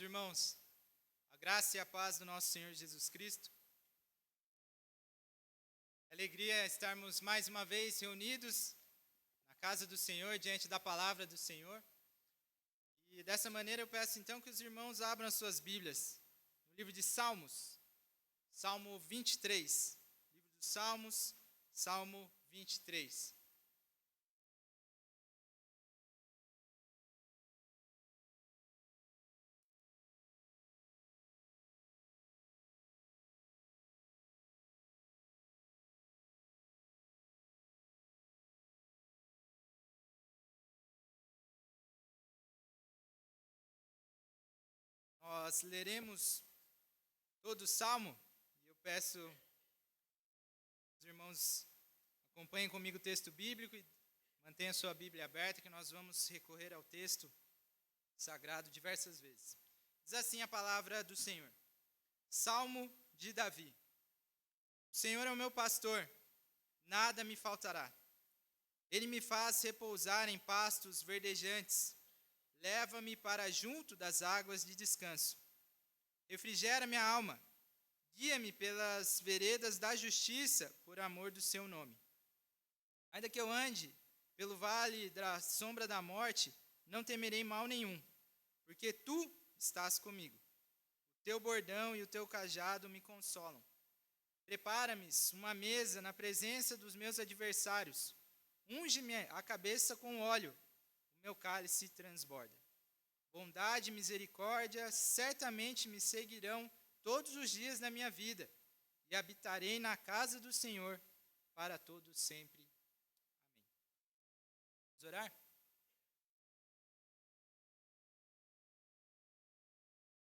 Meus irmãos, a graça e a paz do nosso Senhor Jesus Cristo. Alegria estarmos mais uma vez reunidos na casa do Senhor, diante da palavra do Senhor. E dessa maneira eu peço então que os irmãos abram as suas Bíblias no livro de Salmos, Salmo 23. Livro dos Salmos, Salmo 23. Nós leremos todo o Salmo e eu peço que os irmãos acompanhem comigo o texto bíblico e mantenham sua Bíblia aberta, que nós vamos recorrer ao texto sagrado diversas vezes. Diz assim a palavra do Senhor. Salmo de Davi. O Senhor é o meu pastor, nada me faltará. Ele me faz repousar em pastos verdejantes. Leva-me para junto das águas de descanso. Refrigera minha alma. Guia-me pelas veredas da justiça, por amor do seu nome. Ainda que eu ande pelo vale da sombra da morte, não temerei mal nenhum, porque tu estás comigo. O teu bordão e o teu cajado me consolam. Prepara-me uma mesa na presença dos meus adversários. Unge-me a cabeça com óleo. O meu cálice transborda. Bondade e misericórdia certamente me seguirão todos os dias da minha vida, e habitarei na casa do Senhor para todo sempre. Amém. Vamos orar?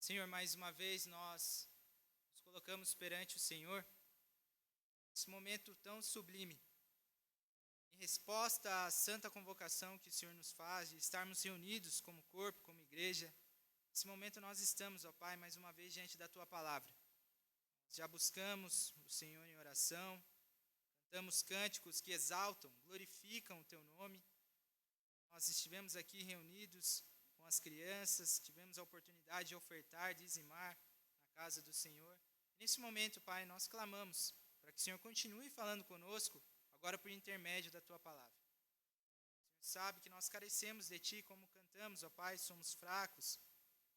Senhor, mais uma vez nós nos colocamos perante o Senhor, nesse momento tão sublime, em resposta à santa convocação que o Senhor nos faz, de estarmos reunidos como corpo, como igreja. Nesse momento nós estamos, ó Pai, mais uma vez diante da Tua palavra. Já buscamos o Senhor em oração, cantamos cânticos que exaltam, glorificam o Teu nome. Nós estivemos aqui reunidos com as crianças, tivemos a oportunidade de ofertar, dizimar na casa do Senhor. Nesse momento, Pai, nós clamamos para que o Senhor continue falando conosco, agora por intermédio da Tua palavra. O Senhor sabe que nós carecemos de Ti, como cantamos, ó Pai, somos fracos,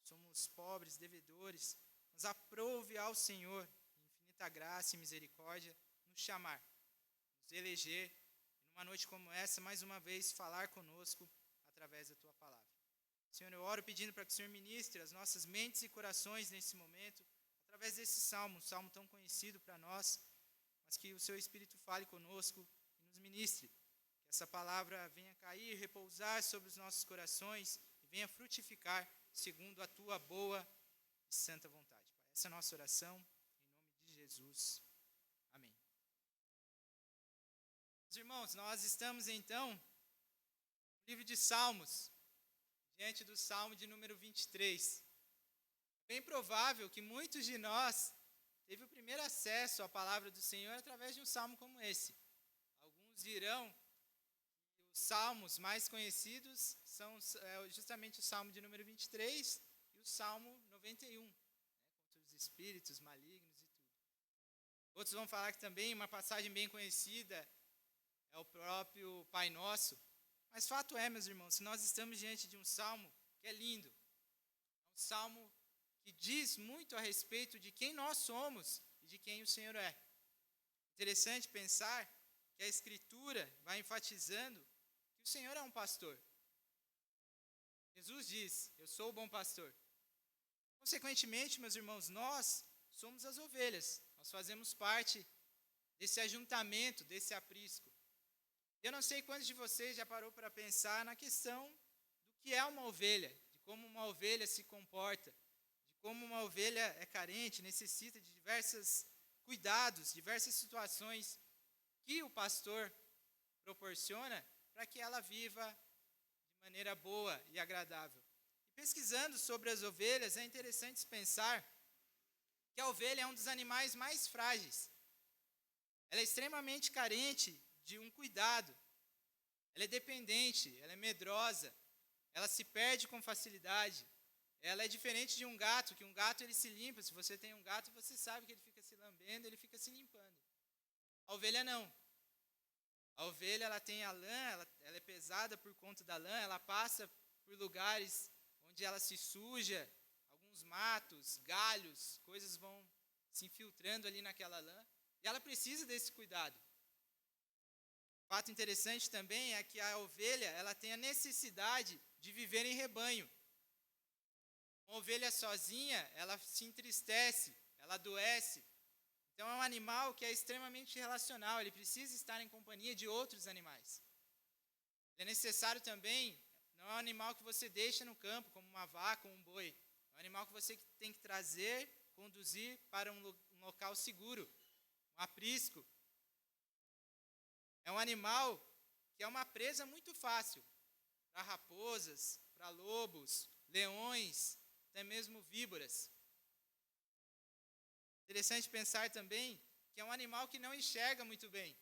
somos pobres, devedores, mas aprove ao Senhor, em infinita graça e misericórdia, nos chamar, nos eleger, e numa noite como essa, mais uma vez, falar conosco através da Tua palavra. Senhor, eu oro pedindo para que o Senhor ministre as nossas mentes e corações nesse momento, através desse salmo, um salmo tão conhecido para nós, mas que o Seu Espírito fale conosco e nos ministre, que essa palavra venha cair, repousar sobre os nossos corações e venha frutificar segundo a Tua boa e santa vontade. Pai, essa é a nossa oração, em nome de Jesus. Amém. Meus irmãos, nós estamos então no livro de Salmos, diante do Salmo de número 23. Bem provável que muitos de nós teve o primeiro acesso à palavra do Senhor através de um salmo como esse. Alguns dirão que os salmos mais conhecidos são justamente o Salmo de número 23 e o Salmo 91, contra os espíritos malignos e tudo. Outros vão falar que também uma passagem bem conhecida é o próprio Pai Nosso. Mas fato é, meus irmãos, que nós estamos diante de um salmo que é lindo. É um salmo que diz muito a respeito de quem nós somos e de quem o Senhor é. Interessante pensar que a Escritura vai enfatizando que o Senhor é um pastor. Jesus diz, eu sou o bom pastor. Consequentemente, meus irmãos, nós somos as ovelhas. Nós fazemos parte desse ajuntamento, desse aprisco. Eu não sei quantos de vocês já parou para pensar na questão do que é uma ovelha, de como uma ovelha se comporta, de como uma ovelha é carente, necessita de diversos cuidados, diversas situações que o pastor proporciona para que ela viva de maneira boa e agradável. E pesquisando sobre as ovelhas, é interessante pensar que a ovelha é um dos animais mais frágeis. Ela é extremamente carente de um cuidado. Ela é dependente, ela é medrosa, ela se perde com facilidade, ela é diferente de um gato, que um gato ele se limpa. Se você tem um gato, você sabe que ele fica se lambendo, ele fica se limpando. A ovelha não. A ovelha ela tem a lã, ela é pesada por conta da lã, ela passa por lugares onde ela se suja, alguns matos, galhos, coisas vão se infiltrando ali naquela lã, e ela precisa desse cuidado. Fato interessante também é que a ovelha ela tem a necessidade de viver em rebanho. Uma ovelha sozinha, ela se entristece, ela adoece. Então é um animal que é extremamente relacional, ele precisa estar em companhia de outros animais. É necessário também, não é um animal que você deixa no campo, como uma vaca ou um boi. É um animal que você tem que trazer, conduzir para um local seguro, um aprisco. É um animal que é uma presa muito fácil para raposas, para lobos, leões, até mesmo víboras. Interessante pensar também que é um animal que não enxerga muito bem.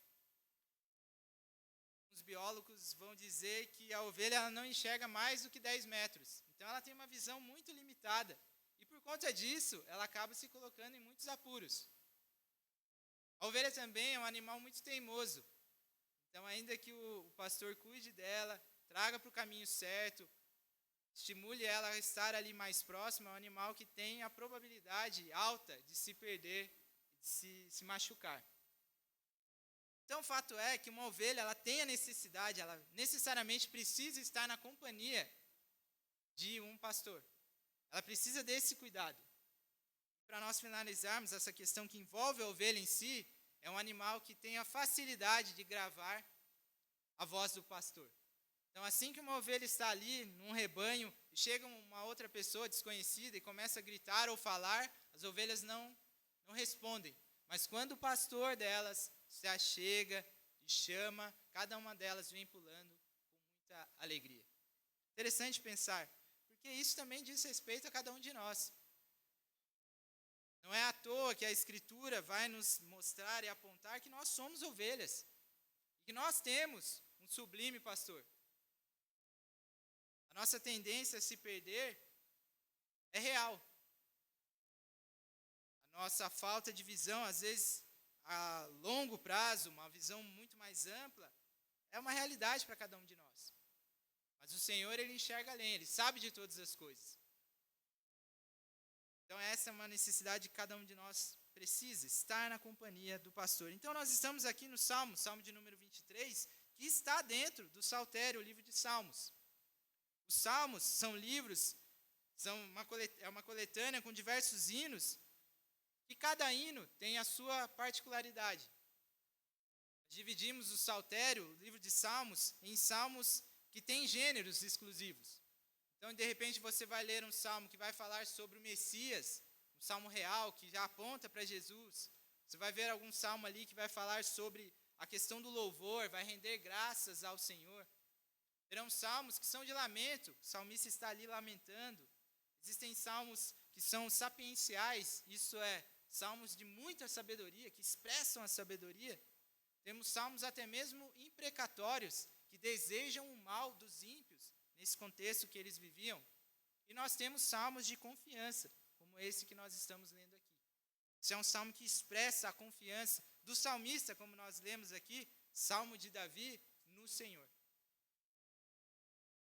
Os biólogos vão dizer que a ovelha ela não enxerga mais do que 10 metros. Então ela tem uma visão muito limitada. E por conta disso, ela acaba se colocando em muitos apuros. A ovelha também é um animal muito teimoso. Então, ainda que o pastor cuide dela, traga para o caminho certo, estimule ela a estar ali mais próxima, é um animal que tem a probabilidade alta de se perder, de se machucar. Então, o fato é que uma ovelha ela tem a necessidade, ela necessariamente precisa estar na companhia de um pastor. Ela precisa desse cuidado. Para nós finalizarmos essa questão que envolve a ovelha em si, é um animal que tem a facilidade de gravar a voz do pastor. Então, assim que uma ovelha está ali, num rebanho, e chega uma outra pessoa desconhecida e começa a gritar ou falar, as ovelhas não respondem. Mas quando o pastor delas se achega e chama, cada uma delas vem pulando com muita alegria. Interessante pensar, porque isso também diz respeito a cada um de nós. Não é à toa que a Escritura vai nos mostrar e apontar que nós somos ovelhas. E que nós temos um sublime pastor. A nossa tendência a se perder é real. A nossa falta de visão, às vezes, a longo prazo, uma visão muito mais ampla, é uma realidade para cada um de nós. Mas o Senhor, Ele enxerga além, Ele sabe de todas as coisas. Então, essa é uma necessidade que cada um de nós precisa, estar na companhia do pastor. Então, nós estamos aqui no Salmo de número 23, que está dentro do Saltério, o livro de Salmos. Os Salmos são livros, é uma coletânea com diversos hinos, e cada hino tem a sua particularidade. Dividimos o Saltério, o livro de Salmos, em salmos que têm gêneros exclusivos. Então, de repente, você vai ler um salmo que vai falar sobre o Messias, um salmo real que já aponta para Jesus. Você vai ver algum salmo ali que vai falar sobre a questão do louvor, vai render graças ao Senhor. Terão salmos que são de lamento, o salmista está ali lamentando. Existem salmos que são sapienciais, isso é, salmos de muita sabedoria, que expressam a sabedoria. Temos salmos até mesmo imprecatórios, que desejam o mal dos ímpios, nesse contexto que eles viviam. E nós temos salmos de confiança, como esse que nós estamos lendo aqui. Esse é um salmo que expressa a confiança do salmista, como nós lemos aqui, Salmo de Davi, no Senhor.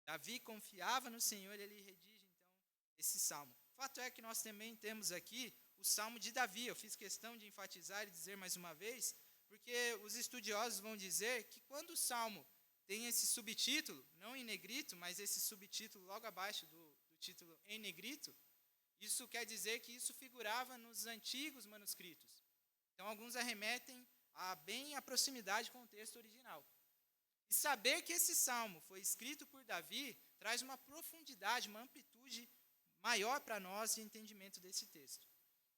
Davi confiava no Senhor e ele redige, então, esse salmo. O fato é que nós também temos aqui o Salmo de Davi. Eu fiz questão de enfatizar e dizer mais uma vez, porque os estudiosos vão dizer que quando o salmo tem esse subtítulo, não em negrito, mas esse subtítulo logo abaixo do título em negrito, isso quer dizer que isso figurava nos antigos manuscritos. Então, alguns arremetem bem à proximidade com o texto original. E saber que esse salmo foi escrito por Davi traz uma profundidade, uma amplitude maior para nós de entendimento desse texto.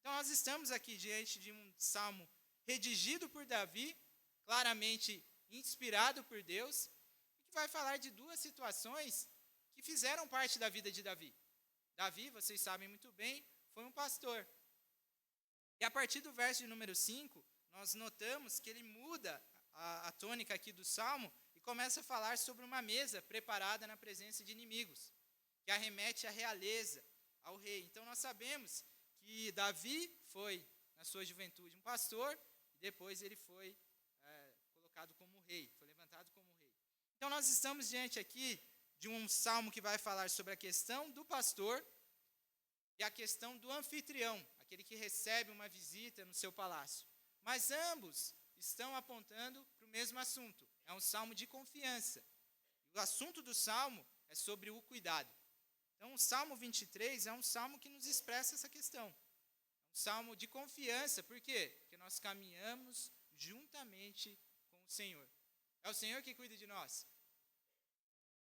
Então, nós estamos aqui diante de um salmo redigido por Davi, claramente inspirado por Deus, e que vai falar de duas situações que fizeram parte da vida de Davi. Davi, vocês sabem muito bem, foi um pastor. E a partir do verso de número 5, nós notamos que ele muda a tônica aqui do salmo e começa a falar sobre uma mesa preparada na presença de inimigos, que arremete à realeza, ao rei. Então nós sabemos que Davi foi, na sua juventude, um pastor, e depois ele foi colocado como rei, foi levantado como rei. Então nós estamos diante aqui de um salmo que vai falar sobre a questão do pastor e a questão do anfitrião, aquele que recebe uma visita no seu palácio. Mas ambos estão apontando para o mesmo assunto. É um salmo de confiança. O assunto do salmo é sobre o cuidado. Então, o Salmo 23 é um salmo que nos expressa essa questão. É um salmo de confiança. Por quê? Porque nós caminhamos juntamente com o Senhor. É o Senhor que cuida de nós.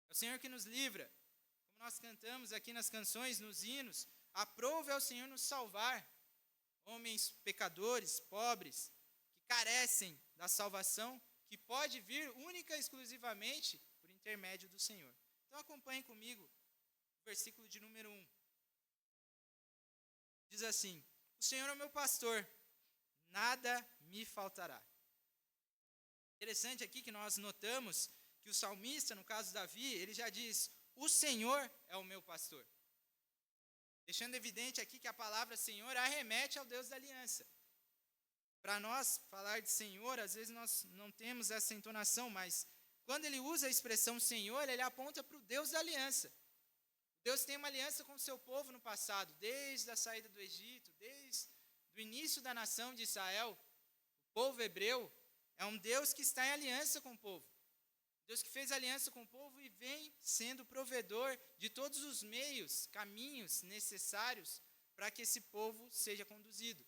É o Senhor que nos livra. Como nós cantamos aqui nas canções, nos hinos, aprove ao Senhor nos salvar. Homens pecadores, pobres, que carecem da salvação, que pode vir única e exclusivamente por intermédio do Senhor. Então acompanhe comigo o versículo de número 1. Diz assim: o Senhor é o meu pastor, nada me faltará. Interessante aqui que nós notamos que o salmista, no caso Davi, ele já diz: o Senhor é o meu pastor. Deixando evidente aqui que a palavra Senhor arremete ao Deus da aliança. Para nós falar de Senhor, às vezes nós não temos essa entonação, mas quando ele usa a expressão Senhor, ele aponta para o Deus da aliança. Deus tem uma aliança com o seu povo no passado, desde a saída do Egito, desde o início da nação de Israel. O povo hebreu é um Deus que está em aliança com o povo. Deus que fez aliança com o povo e vem sendo provedor de todos os meios, caminhos necessários para que esse povo seja conduzido.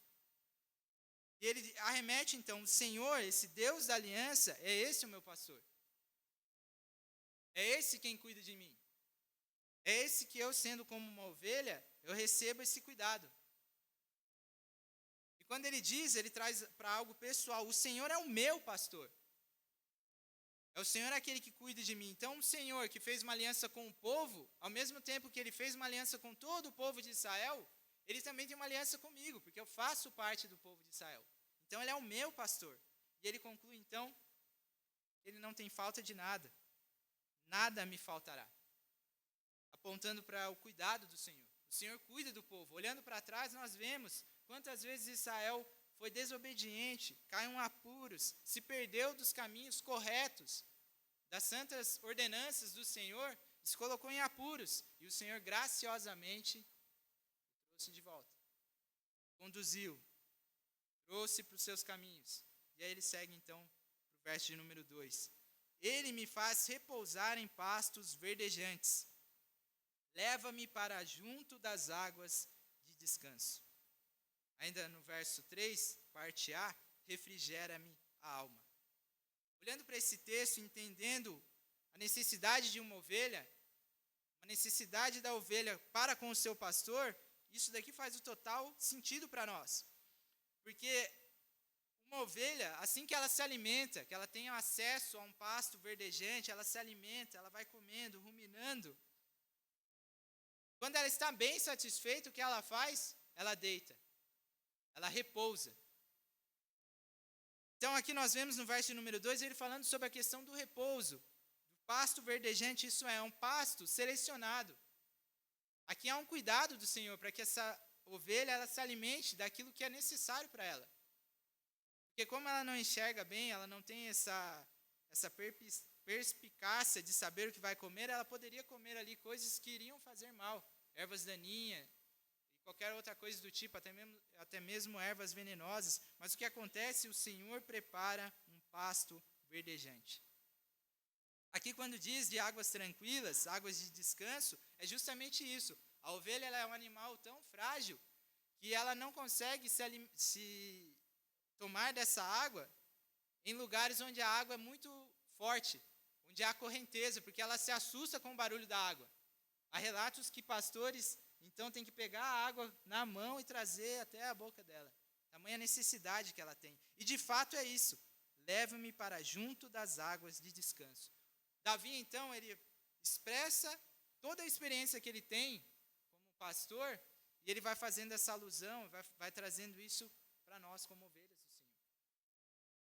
E ele arremete então: o Senhor, esse Deus da aliança, é esse o meu pastor. É esse quem cuida de mim. É esse que eu, sendo como uma ovelha, eu recebo esse cuidado. E quando ele diz, ele traz para algo pessoal: o Senhor é o meu pastor. É o Senhor aquele que cuida de mim. Então, o Senhor que fez uma aliança com o povo, ao mesmo tempo que ele fez uma aliança com todo o povo de Israel, ele também tem uma aliança comigo, porque eu faço parte do povo de Israel. Então, ele é o meu pastor. E ele conclui, então, ele não tem falta de nada. Nada me faltará. Apontando para o cuidado do Senhor. O Senhor cuida do povo. Olhando para trás, nós vemos quantas vezes Israel foi desobediente, caiu em apuros, se perdeu dos caminhos corretos, das santas ordenanças do Senhor, se colocou em apuros, e o Senhor graciosamente trouxe de volta, conduziu, trouxe para os seus caminhos. E aí ele segue então para o verso de número 2. Ele me faz repousar em pastos verdejantes, leva-me para junto das águas de descanso. Ainda no verso 3, parte A, refrigera-me a alma. Olhando para esse texto, entendendo a necessidade de uma ovelha, a necessidade da ovelha para com o seu pastor, isso daqui faz o total sentido para nós. Porque uma ovelha, assim que ela se alimenta, que ela tem acesso a um pasto verdejante, ela se alimenta, ela vai comendo, ruminando. Quando ela está bem satisfeita, o que ela faz? Ela deita. Ela repousa. Então aqui nós vemos no verso número 2, ele falando sobre a questão do repouso, do pasto verdejante, isso é um pasto selecionado. Aqui há um cuidado do Senhor para que essa ovelha ela se alimente daquilo que é necessário para ela. Porque como ela não enxerga bem, ela não tem essa perspicácia de saber o que vai comer, ela poderia comer ali coisas que iriam fazer mal, ervas daninhas, qualquer outra coisa do tipo, até mesmo ervas venenosas. Mas o que acontece? O Senhor prepara um pasto verdejante. Aqui quando diz de águas tranquilas, águas de descanso, é justamente isso. A ovelha ela é um animal tão frágil que ela não consegue se tomar dessa água em lugares onde a água é muito forte, onde há correnteza, porque ela se assusta com o barulho da água. Há relatos que pastores então tem que pegar a água na mão e trazer até a boca dela. Tamanha necessidade que ela tem. E de fato é isso. Leva-me para junto das águas de descanso. Davi, então, ele expressa toda a experiência que ele tem como pastor, e ele vai fazendo essa alusão, vai trazendo isso para nós como ovelhas do Senhor.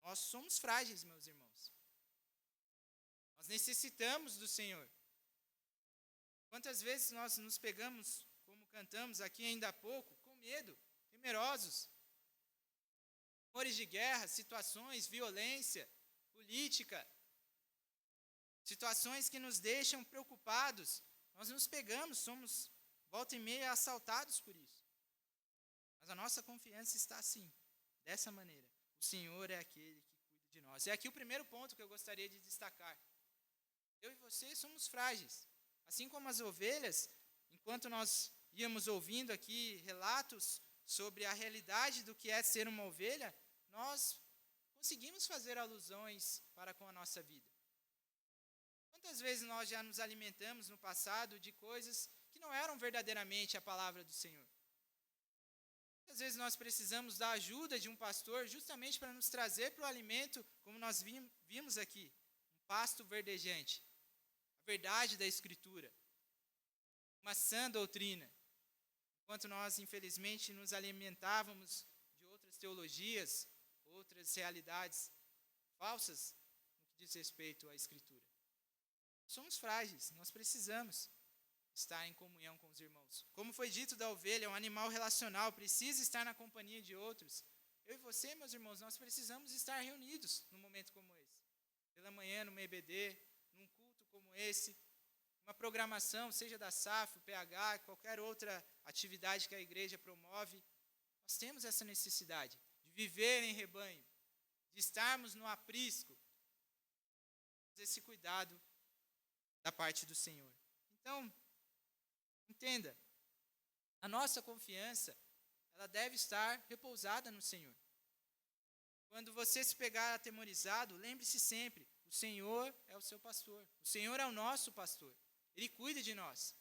Nós somos frágeis, meus irmãos. Nós necessitamos do Senhor. Quantas vezes nós nos pegamos, como cantamos aqui ainda há pouco, com medo, temerosos. Rumores de guerra, situações, violência, política, situações que nos deixam preocupados. Nós nos pegamos, somos volta e meia assaltados por isso. Mas a nossa confiança está assim, dessa maneira. O Senhor é aquele que cuida de nós. É aqui o primeiro ponto que eu gostaria de destacar. Eu e você somos frágeis. Assim como as ovelhas, enquanto nós íamos ouvindo aqui relatos sobre a realidade do que é ser uma ovelha, nós conseguimos fazer alusões para com a nossa vida. Quantas vezes nós já nos alimentamos no passado de coisas que não eram verdadeiramente a palavra do Senhor? Às vezes nós precisamos da ajuda de um pastor justamente para nos trazer para o alimento, como nós vimos aqui, um pasto verdejante, a verdade da Escritura, uma sã doutrina. Enquanto nós, infelizmente, nos alimentávamos de outras teologias, outras realidades falsas no que diz respeito à Escritura. Somos frágeis, nós precisamos estar em comunhão com os irmãos. Como foi dito da ovelha, é um animal relacional, precisa estar na companhia de outros. Eu e você, meus irmãos, nós precisamos estar reunidos num momento como esse. Pela manhã, numa EBD, num culto como esse, uma programação, seja da SAF, PH, qualquer outra atividade que a igreja promove. Nós temos essa necessidade de viver em rebanho, de estarmos no aprisco. Esse cuidado da parte do Senhor. Então, entenda, a nossa confiança, ela deve estar repousada no Senhor. Quando você se pegar atemorizado, lembre-se sempre, o Senhor é o seu pastor. O Senhor é o nosso pastor. Ele cuida de nós.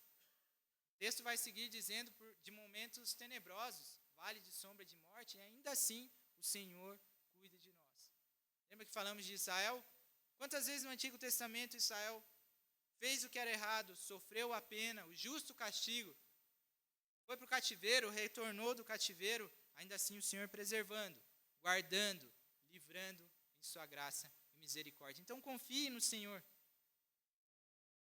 O texto vai seguir dizendo de momentos tenebrosos, vale de sombra de morte, e ainda assim o Senhor cuida de nós. Lembra que falamos de Israel? Quantas vezes no Antigo Testamento Israel fez o que era errado, sofreu a pena, o justo castigo, foi para o cativeiro, retornou do cativeiro, ainda assim o Senhor preservando, guardando, livrando em sua graça e misericórdia. Então confie no Senhor.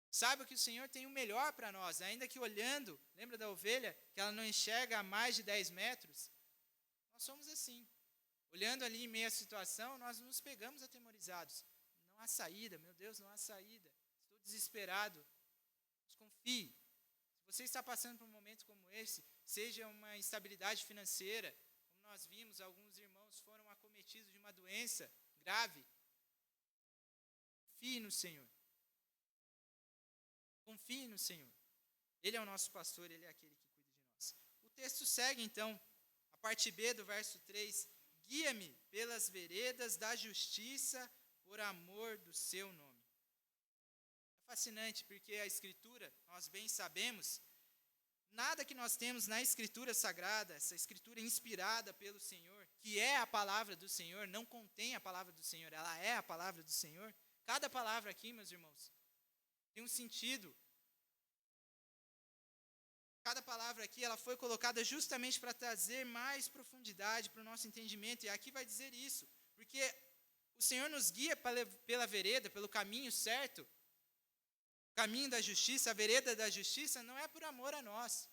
Saiba que o Senhor tem o melhor para nós, ainda que olhando, lembra da ovelha, que ela não enxerga a mais de 10 metros? Nós somos assim. Olhando ali em meio à situação, nós nos pegamos atemorizados. Não há saída, meu Deus, não há saída. Estou desesperado. Mas confie. Se você está passando por um momento como esse, seja uma instabilidade financeira, como nós vimos, alguns irmãos foram acometidos de uma doença grave. Confie no Senhor. Confie no Senhor. Ele é o nosso pastor, Ele é aquele que cuida de nós. O texto segue, então, a parte B do verso 3. Guia-me pelas veredas da justiça por amor do seu nome. É fascinante, porque a Escritura, nós bem sabemos, nada que nós temos na Escritura Sagrada, essa Escritura inspirada pelo Senhor, que é a palavra do Senhor, não contém a palavra do Senhor, ela é a palavra do Senhor. Cada palavra aqui, meus irmãos, tem um sentido. Cada palavra aqui, ela foi colocada justamente para trazer mais profundidade para o nosso entendimento. E aqui vai dizer isso, porque o Senhor nos guia pela vereda, pelo caminho certo. O caminho da justiça, a vereda da justiça, não é por amor a nós.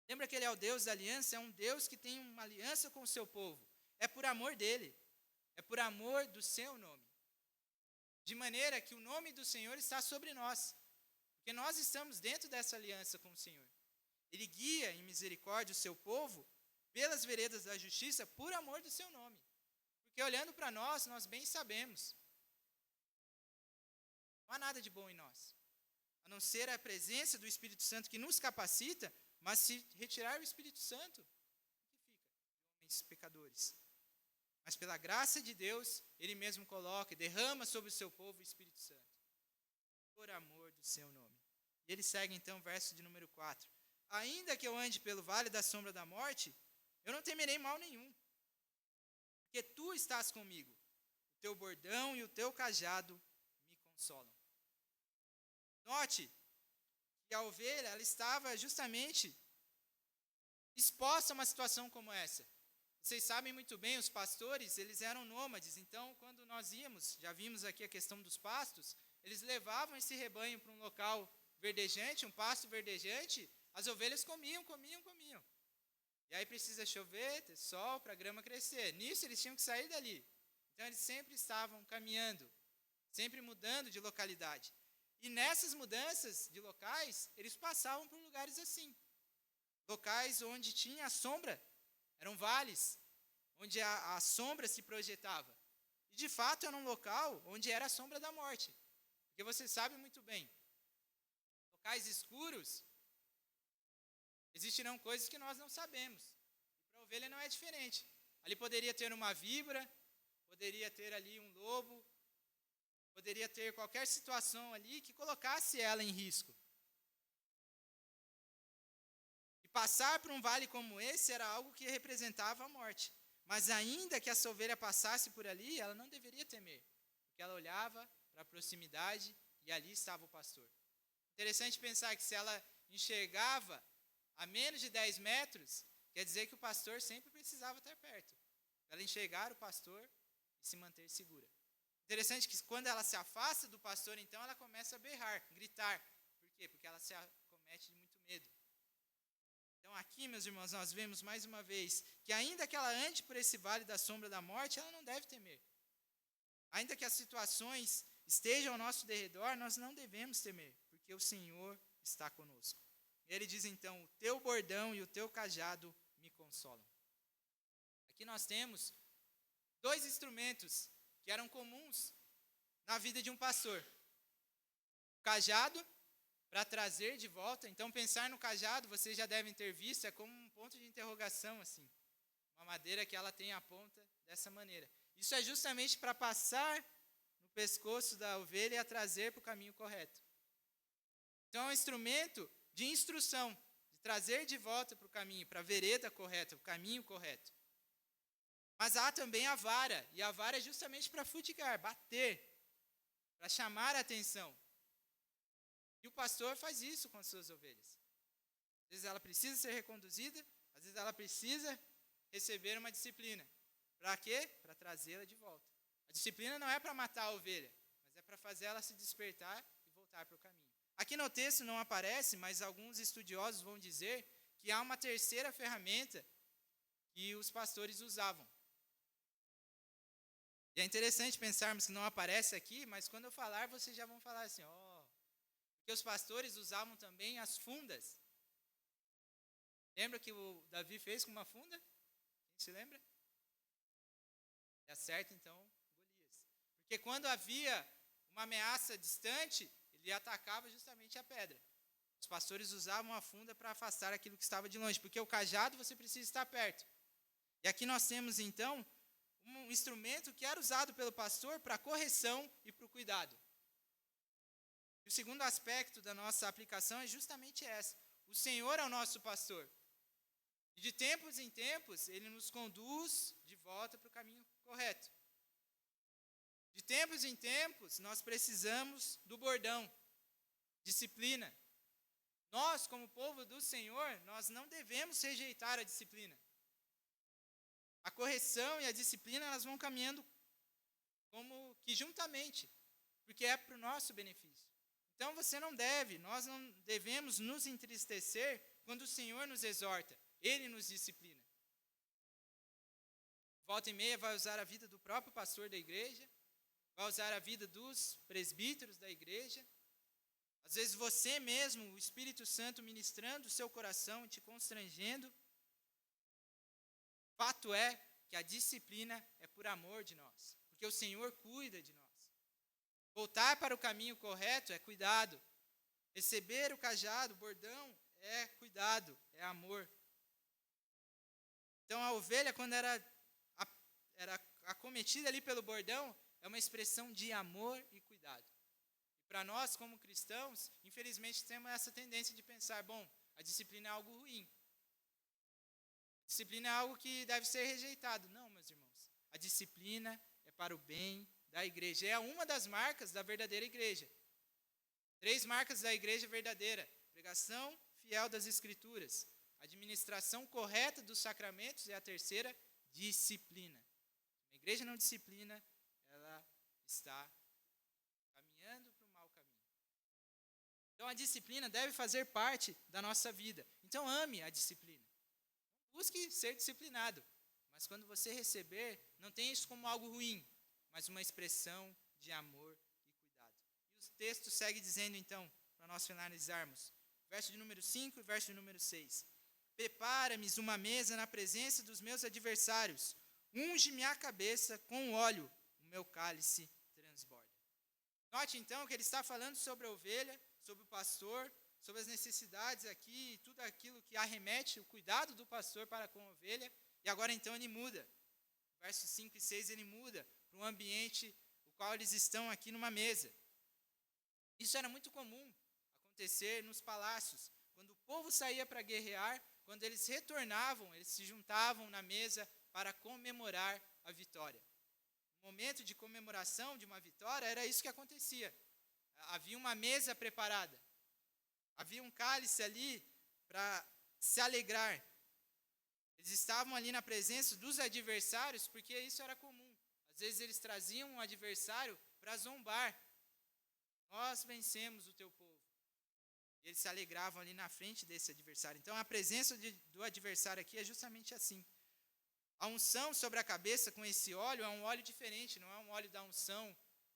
Lembra que Ele é o Deus da aliança? É um Deus que tem uma aliança com o seu povo. É por amor dEle. É por amor do seu nome. De maneira que o nome do Senhor está sobre nós. Porque nós estamos dentro dessa aliança com o Senhor. Ele guia em misericórdia o seu povo pelas veredas da justiça por amor do seu nome. Porque olhando para nós, nós bem sabemos. Não há nada de bom em nós. A não ser a presença do Espírito Santo que nos capacita, mas se retirar o Espírito Santo, o que fica? Homens pecadores. Mas pela graça de Deus, Ele mesmo coloca e derrama sobre o seu povo o Espírito Santo. Por amor do seu nome. E ele segue então o verso de número 4. Ainda que eu ande pelo vale da sombra da morte, eu não temerei mal nenhum. Porque tu estás comigo. O teu bordão e o teu cajado me consolam. Note que a ovelha, ela estava justamente exposta a uma situação como essa. Vocês sabem muito bem, os pastores, eles eram nômades. Então, quando nós íamos, já vimos aqui a questão dos pastos, eles levavam esse rebanho para um local verdejante, um pasto verdejante, as ovelhas comiam. E aí precisa chover, ter sol para a grama crescer. Nisso eles tinham que sair dali. Então eles sempre estavam caminhando, sempre mudando de localidade. E nessas mudanças de locais, eles passavam por lugares assim. Locais onde tinha a sombra, eram vales, onde a sombra se projetava. E de fato era um local onde era a sombra da morte. Porque você sabe muito bem, locais escuros, existirão coisas que nós não sabemos. E para a ovelha não é diferente. Ali poderia ter uma víbora, poderia ter ali um lobo, poderia ter qualquer situação ali que colocasse ela em risco. E passar por um vale como esse era algo que representava a morte. Mas ainda que essa ovelha passasse por ali, ela não deveria temer. Porque ela olhava para a proximidade e ali estava o pastor. Interessante pensar que se ela enxergava a menos de 10 metros, quer dizer que o pastor sempre precisava estar perto. Ela enxergar o pastor e se manter segura. Interessante que quando ela se afasta do pastor, então ela começa a berrar, gritar. Por quê? Porque ela se acomete de muito medo. Então aqui, meus irmãos, nós vemos mais uma vez que ainda que ela ande por esse vale da sombra da morte, ela não deve temer. Ainda que as situações estejam ao nosso derredor, nós não devemos temer, porque o Senhor está conosco. Ele diz então, o teu bordão e o teu cajado me consolam. Aqui nós temos 2 instrumentos que eram comuns na vida de um pastor. O cajado, para trazer de volta. Então, pensar no cajado, vocês já devem ter visto, é como um ponto de interrogação, assim. Uma madeira que ela tem a ponta dessa maneira. Isso é justamente para passar no pescoço da ovelha e a trazer para o caminho correto. Então, é um instrumento de instrução, de trazer de volta para o caminho, para a vereda correta, o caminho correto. Mas há também a vara, e a vara é justamente para fustigar, bater, para chamar a atenção. E o pastor faz isso com as suas ovelhas. Às vezes ela precisa ser reconduzida, às vezes ela precisa receber uma disciplina. Para quê? Para trazê-la de volta. A disciplina não é para matar a ovelha, mas é para fazer ela se despertar e voltar para o caminho. Aqui no texto não aparece, mas alguns estudiosos vão dizer que há uma terceira ferramenta que os pastores usavam. E é interessante pensarmos que não aparece aqui, mas quando eu falar, vocês já vão falar assim, porque os pastores usavam também as fundas. Lembra que o Davi fez com uma funda? Quem se lembra? E acerta então Golias. Porque quando havia uma ameaça distante, ele atacava justamente a pedra. Os pastores usavam a funda para afastar aquilo que estava de longe, porque o cajado você precisa estar perto. E aqui nós temos então um instrumento que era usado pelo pastor para correção e para o cuidado. E o segundo aspecto da nossa aplicação é justamente essa. O Senhor é o nosso pastor. E de tempos em tempos, Ele nos conduz de volta para o caminho correto. De tempos em tempos, nós precisamos do bordão, disciplina. Nós, como povo do Senhor, nós não devemos rejeitar a disciplina. A correção e a disciplina, elas vão caminhando como que juntamente, porque é para o nosso benefício. Então nós não devemos nos entristecer quando o Senhor nos exorta, Ele nos disciplina. Volta e meia vai usar a vida do próprio pastor da igreja, vai usar a vida dos presbíteros da igreja. Às vezes você mesmo, o Espírito Santo ministrando o seu coração, te constrangendo. Fato é que a disciplina é por amor de nós, porque o Senhor cuida de nós. Voltar para o caminho correto é cuidado. Receber o cajado, o bordão, é cuidado, é amor. Então a ovelha, quando era acometida ali pelo bordão, é uma expressão de amor e cuidado. E para nós, como cristãos, infelizmente temos essa tendência de pensar, a disciplina é algo ruim. A disciplina é algo que deve ser rejeitado. Não, meus irmãos. A disciplina é para o bem da igreja. É uma das marcas da verdadeira igreja. 3 marcas da igreja verdadeira. Pregação fiel das Escrituras. Administração correta dos sacramentos. E a terceira, disciplina. A igreja não disciplina, ela está caminhando para o mau caminho. Então, a disciplina deve fazer parte da nossa vida. Então, ame a disciplina. Busque ser disciplinado. Mas quando você receber, não tenha isso como algo ruim, mas uma expressão de amor e cuidado. E o texto segue dizendo, então, para nós finalizarmos, verso de número 5 e verso de número 6. Prepara-me uma mesa na presença dos meus adversários. Unge minha cabeça com óleo, o meu cálice transborda. Note, então, que ele está falando sobre a ovelha, sobre o pastor, sobre as necessidades aqui, tudo aquilo que arremete o cuidado do pastor para com a ovelha. E agora, então, ele muda. Versos 5 e 6, ele muda para um ambiente o qual eles estão aqui numa mesa. Isso era muito comum acontecer nos palácios. Quando o povo saía para guerrear, quando eles retornavam, eles se juntavam na mesa para comemorar a vitória. No momento de comemoração de uma vitória, era isso que acontecia. Havia uma mesa preparada. Havia um cálice ali para se alegrar. Eles estavam ali na presença dos adversários, porque isso era comum. Às vezes eles traziam um adversário para zombar. Nós vencemos o teu povo. Eles se alegravam ali na frente desse adversário. Então, a presença do adversário aqui é justamente assim. A unção sobre a cabeça com esse óleo é um óleo diferente, não é um óleo da unção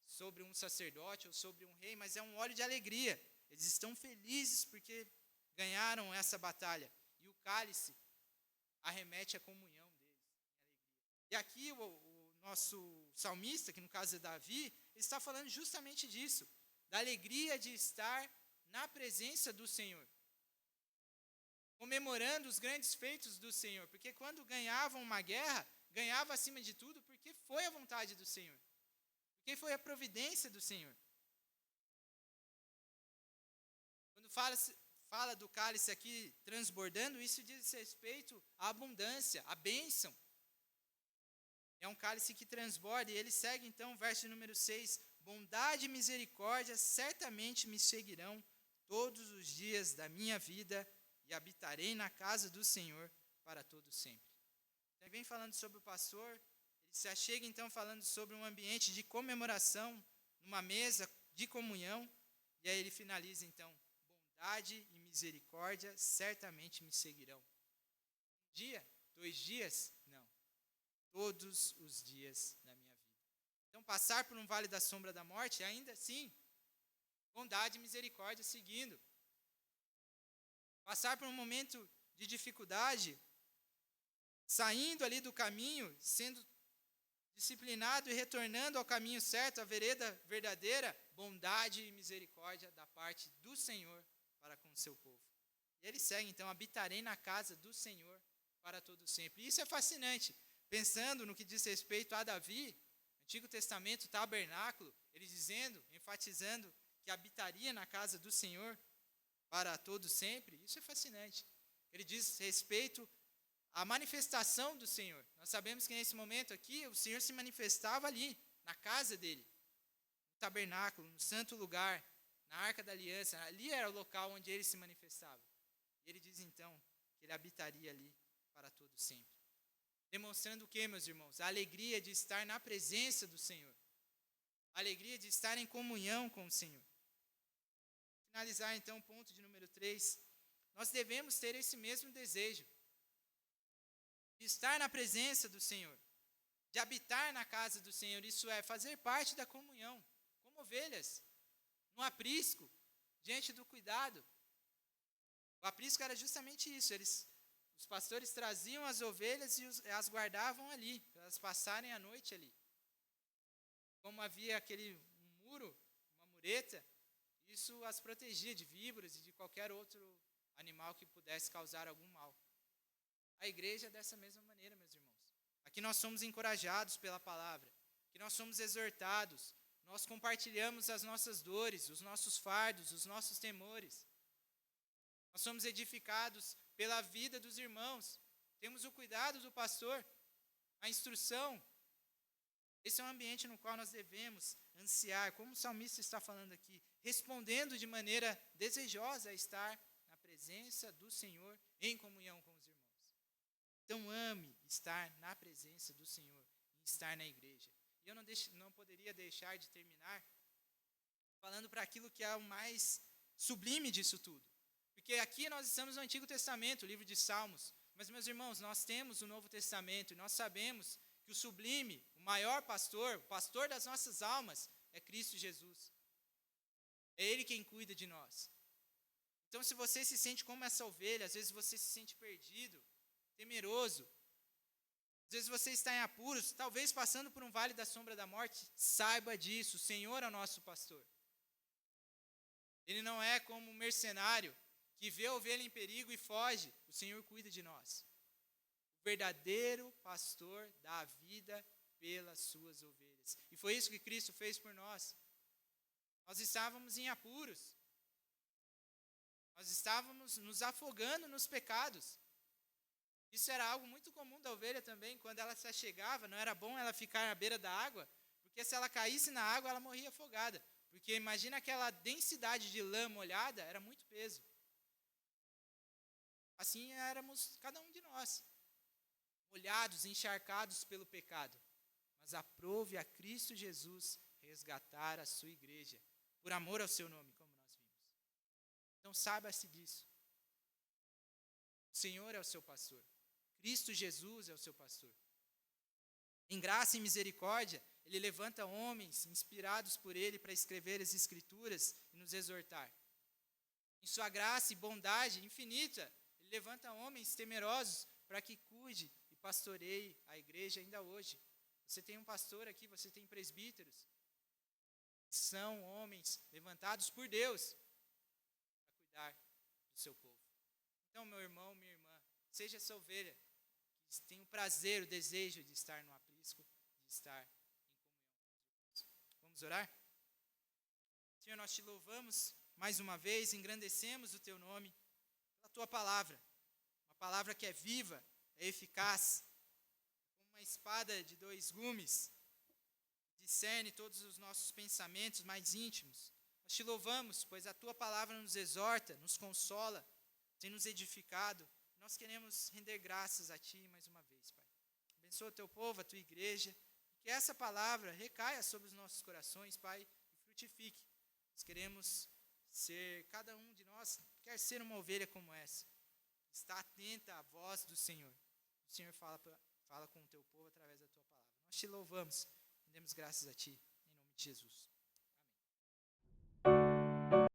sobre um sacerdote ou sobre um rei, mas é um óleo de alegria. Eles estão felizes porque ganharam essa batalha. E o cálice arremete à comunhão deles. E aqui o nosso salmista, que no caso é Davi, ele está falando justamente disso, da alegria de estar na presença do Senhor, comemorando os grandes feitos do Senhor, porque quando ganhavam uma guerra, ganhava acima de tudo porque foi a vontade do Senhor, porque foi a providência do Senhor. Quando fala do cálice aqui transbordando, isso diz respeito à abundância, à bênção. É um cálice que transborda, e ele segue então o verso número 6, bondade e misericórdia certamente me seguirão todos os dias da minha vida, e habitarei na casa do Senhor para todo sempre. Então, ele vem falando sobre o pastor, ele se achega então falando sobre um ambiente de comemoração, numa mesa de comunhão, e aí ele finaliza então, bondade e misericórdia certamente me seguirão. Um dia, 2 dias? Não. Todos os dias da minha vida. Então, passar por um vale da sombra da morte, ainda assim, bondade e misericórdia seguindo. Passar por um momento de dificuldade, saindo ali do caminho, sendo disciplinado e retornando ao caminho certo, à vereda verdadeira, bondade e misericórdia da parte do Senhor para com o seu povo. E ele segue, então, habitarei na casa do Senhor para todo sempre. E isso é fascinante, pensando no que diz respeito a Davi, Antigo Testamento, tabernáculo, ele dizendo, enfatizando que habitaria na casa do Senhor para todo sempre. Isso é fascinante. Ele diz respeito à manifestação do Senhor. Nós sabemos que nesse momento aqui, o Senhor se manifestava ali, na casa dele, no tabernáculo, no santo lugar, na Arca da Aliança. Ali era o local onde ele se manifestava. E ele diz então que ele habitaria ali para todo sempre. Demonstrando o que, meus irmãos? A alegria de estar na presença do Senhor. A alegria de estar em comunhão com o Senhor. Finalizar então o ponto de número 3. Nós devemos ter esse mesmo desejo. De estar na presença do Senhor. De habitar na casa do Senhor. Isso é, fazer parte da comunhão. Como ovelhas. No aprisco. Diante do cuidado. O aprisco era justamente isso. Os pastores traziam as ovelhas e as guardavam ali, para elas passarem a noite ali. Como havia um muro, uma mureta, isso as protegia de víboras e de qualquer outro animal que pudesse causar algum mal. A igreja é dessa mesma maneira, meus irmãos. Aqui nós somos encorajados pela palavra, aqui nós somos exortados, nós compartilhamos as nossas dores, os nossos fardos, os nossos temores. Nós somos edificados pela vida dos irmãos. Temos o cuidado do pastor, a instrução. Esse é um ambiente no qual nós devemos ansiar, como o salmista está falando aqui, respondendo de maneira desejosa a estar na presença do Senhor, em comunhão com os irmãos. Então ame estar na presença do Senhor, e estar na igreja. E eu não poderia deixar de terminar falando para aquilo que é o mais sublime disso tudo. Porque aqui nós estamos no Antigo Testamento, o livro de Salmos. Mas, meus irmãos, nós temos o Novo Testamento e nós sabemos que o sublime, o maior pastor, o pastor das nossas almas, é Cristo Jesus. É Ele quem cuida de nós. Então, se você se sente como essa ovelha, às vezes você se sente perdido, temeroso, às vezes você está em apuros, talvez passando por um vale da sombra da morte, saiba disso, o Senhor é o nosso pastor. Ele não é como um mercenário que vê a ovelha em perigo e foge. O Senhor cuida de nós. O verdadeiro pastor dá a vida pelas suas ovelhas. E foi isso que Cristo fez por nós. Nós estávamos em apuros. Nós estávamos nos afogando nos pecados. Isso era algo muito comum da ovelha também. Quando ela se achegava, não era bom ela ficar à beira da água, porque se ela caísse na água, ela morria afogada. Porque imagina aquela densidade de lã molhada, era muito peso. Assim éramos cada um de nós, molhados, encharcados pelo pecado. Mas aprove a Cristo Jesus resgatar a sua igreja, por amor ao seu nome, como nós vimos. Então saiba-se disso. O Senhor é o seu pastor. Cristo Jesus é o seu pastor. Em graça e misericórdia, Ele levanta homens inspirados por Ele para escrever as Escrituras e nos exortar. Em sua graça e bondade infinita, Ele levanta homens temerosos para que cuide e pastoreie a igreja ainda hoje. Você tem um pastor aqui, você tem presbíteros. São homens levantados por Deus para cuidar do seu povo. Então, meu irmão, minha irmã, seja essa ovelha que tem o prazer, o desejo de estar no aprisco, de estar em comunhão. Vamos orar? Senhor, nós te louvamos mais uma vez, engrandecemos o teu nome pela tua palavra. Uma palavra que é viva, é eficaz, como uma espada de 2 gumes, discerne todos os nossos pensamentos mais íntimos. Nós te louvamos, pois a tua palavra nos exorta, nos consola, tem nos edificado. Nós queremos render graças a ti mais uma vez, Pai. Abençoa o teu povo, a tua igreja, e que essa palavra recaia sobre os nossos corações, Pai, e frutifique. Nós queremos ser, cada um de nós quer ser uma ovelha como essa. Está atenta à voz do Senhor. O Senhor fala com o teu povo através da tua palavra. Nós te louvamos, rendemos graças a ti, em nome de Jesus.